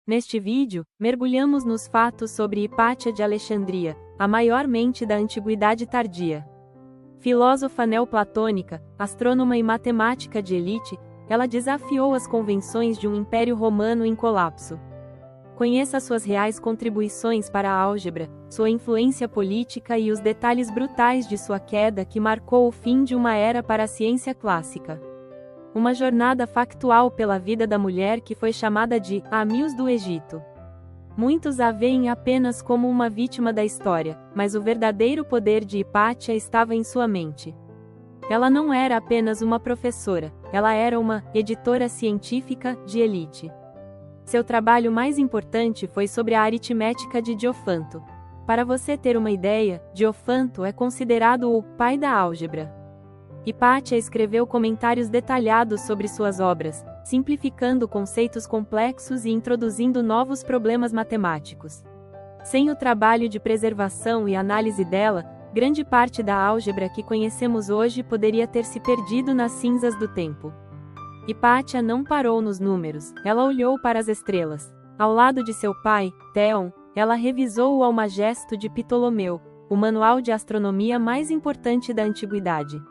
Neste vídeo, mergulhamos nos fatos sobre Hipátia de Alexandria, a maior mente da antiguidade tardia. Filósofa neoplatônica, astrônoma e matemática de elite, ela desafiou as convenções de um império romano em colapso. Conheça suas reais contribuições para a álgebra, sua influência política e os detalhes brutais de sua queda que marcou o fim de uma era para a ciência clássica. Uma jornada factual pela vida da mulher que foi chamada de a Muse do Egito. Muitos a veem apenas como uma vítima da história, mas o verdadeiro poder de Hipátia estava em sua mente. Ela não era apenas uma professora, ela era uma editora científica de elite. Seu trabalho mais importante foi sobre a aritmética de Diofanto. Para você ter uma ideia, Diofanto é considerado o pai da álgebra. Hipátia escreveu comentários detalhados sobre suas obras, simplificando conceitos complexos e introduzindo novos problemas matemáticos. Sem o trabalho de preservação e análise dela, grande parte da álgebra que conhecemos hoje poderia ter se perdido nas cinzas do tempo. Hipátia não parou nos números, ela olhou para as estrelas. Ao lado de seu pai, Theon, ela revisou o Almagesto de Ptolomeu, o manual de astronomia mais importante da antiguidade.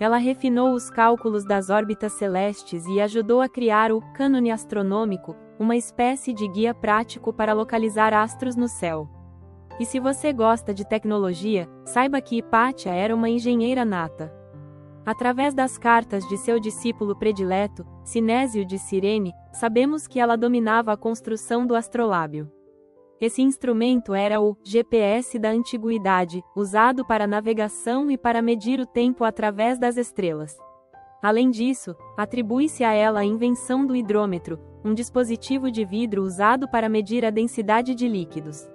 Ela refinou os cálculos das órbitas celestes e ajudou a criar o cânone astronômico, uma espécie de guia prático para localizar astros no céu. E se você gosta de tecnologia, saiba que Hipátia era uma engenheira nata. Através das cartas de seu discípulo predileto, Sinésio de Cirene, sabemos que ela dominava a construção do astrolábio. Esse instrumento era o GPS da antiguidade, usado para navegação e para medir o tempo através das estrelas. Além disso, atribui-se a ela a invenção do hidrômetro, um dispositivo de vidro usado para medir a densidade de líquidos.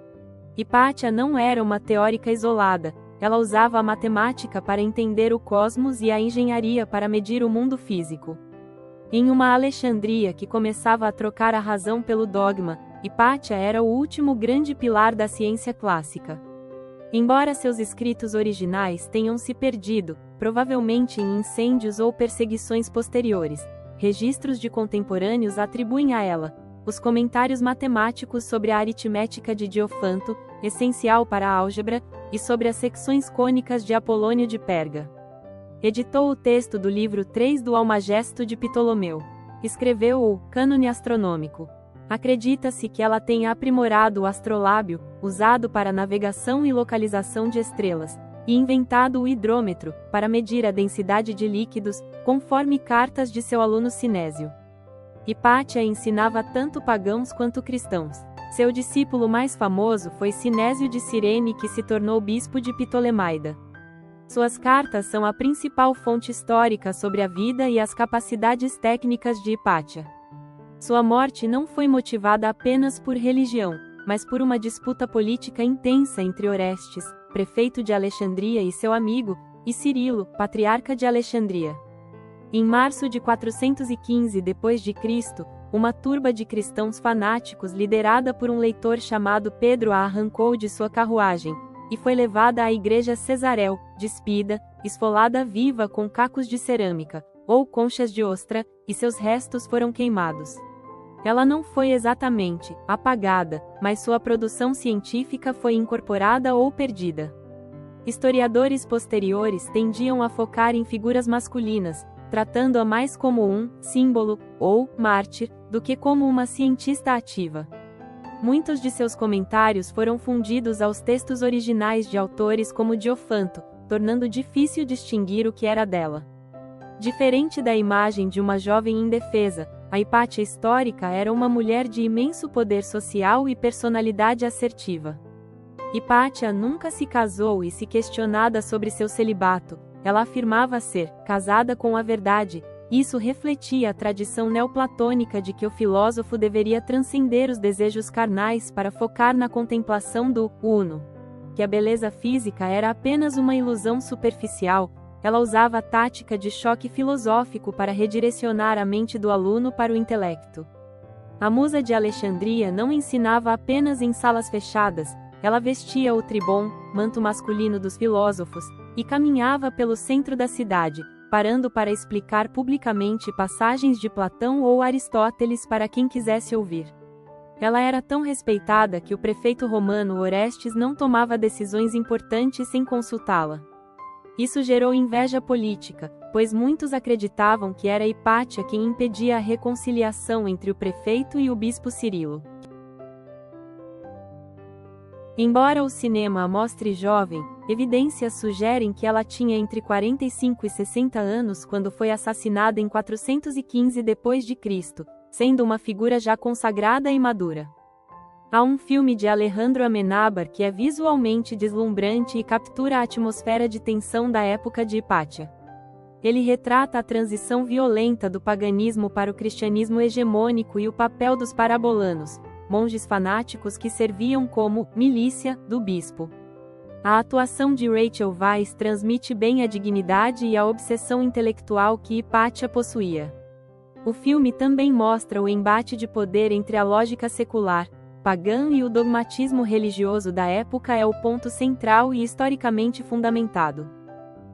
Hipátia não era uma teórica isolada, ela usava a matemática para entender o cosmos e a engenharia para medir o mundo físico. Em uma Alexandria que começava a trocar a razão pelo dogma, Hipátia era o último grande pilar da ciência clássica. Embora seus escritos originais tenham se perdido, provavelmente em incêndios ou perseguições posteriores, registros de contemporâneos atribuem a ela os comentários matemáticos sobre a aritmética de Diofanto, essencial para a álgebra, e sobre as secções cônicas de Apolônio de Perga. Editou o texto do livro 3 do Almagesto de Ptolomeu. Escreveu o Cânone Astronômico. Acredita-se que ela tenha aprimorado o astrolábio, usado para navegação e localização de estrelas, e inventado o hidrômetro, para medir a densidade de líquidos, conforme cartas de seu aluno Sinésio. Hipátia ensinava tanto pagãos quanto cristãos. Seu discípulo mais famoso foi Sinésio de Cirene, que se tornou bispo de Ptolemaida. Suas cartas são a principal fonte histórica sobre a vida e as capacidades técnicas de Hipátia. Sua morte não foi motivada apenas por religião, mas por uma disputa política intensa entre Orestes, prefeito de Alexandria, e seu amigo, e Cirilo, patriarca de Alexandria. Em março de 415 d.C., uma turba de cristãos fanáticos liderada por um leitor chamado Pedro a arrancou de sua carruagem, e foi levada à igreja Cesaréu, despida, esfolada viva com cacos de cerâmica, ou conchas de ostra, e seus restos foram queimados. Ela não foi exatamente apagada, mas sua produção científica foi incorporada ou perdida. Historiadores posteriores tendiam a focar em figuras masculinas, tratando-a mais como um símbolo, ou mártir, do que como uma cientista ativa. Muitos de seus comentários foram fundidos aos textos originais de autores como Diofanto, tornando difícil distinguir o que era dela. Diferente da imagem de uma jovem indefesa, a Hipátia histórica era uma mulher de imenso poder social e personalidade assertiva. Hipátia nunca se casou e, se questionada sobre seu celibato, ela afirmava ser casada com a verdade. Isso refletia a tradição neoplatônica de que o filósofo deveria transcender os desejos carnais para focar na contemplação do uno. Que a beleza física era apenas uma ilusão superficial, ela usava a tática de choque filosófico para redirecionar a mente do aluno para o intelecto. A musa de Alexandria não ensinava apenas em salas fechadas, ela vestia o tribom, manto masculino dos filósofos, e caminhava pelo centro da cidade, parando para explicar publicamente passagens de Platão ou Aristóteles para quem quisesse ouvir. Ela era tão respeitada que o prefeito romano Orestes não tomava decisões importantes sem consultá-la. Isso gerou inveja política, pois muitos acreditavam que era Hipátia quem impedia a reconciliação entre o prefeito e o bispo Cirilo. Embora o cinema a mostre jovem, evidências sugerem que ela tinha entre 45 e 60 anos quando foi assassinada em 415 d.C., sendo uma figura já consagrada e madura. Há um filme de Alejandro Amenábar que é visualmente deslumbrante e captura a atmosfera de tensão da época de Hipátia. Ele retrata a transição violenta do paganismo para o cristianismo hegemônico e o papel dos parabolanos, monges fanáticos que serviam como milícia do bispo. A atuação de Rachel Weisz transmite bem a dignidade e a obsessão intelectual que Hipátia possuía. O filme também mostra o embate de poder entre a lógica secular, pagã e o dogmatismo religioso da época é o ponto central e historicamente fundamentado.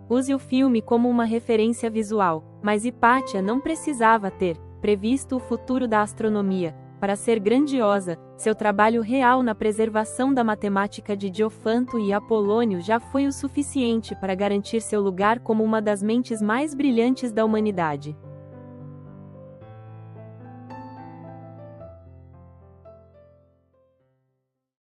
Use o filme como uma referência visual, mas Hipátia não precisava ter previsto o futuro da astronomia. Para ser grandiosa, seu trabalho real na preservação da matemática de Diofanto e Apolônio já foi o suficiente para garantir seu lugar como uma das mentes mais brilhantes da humanidade.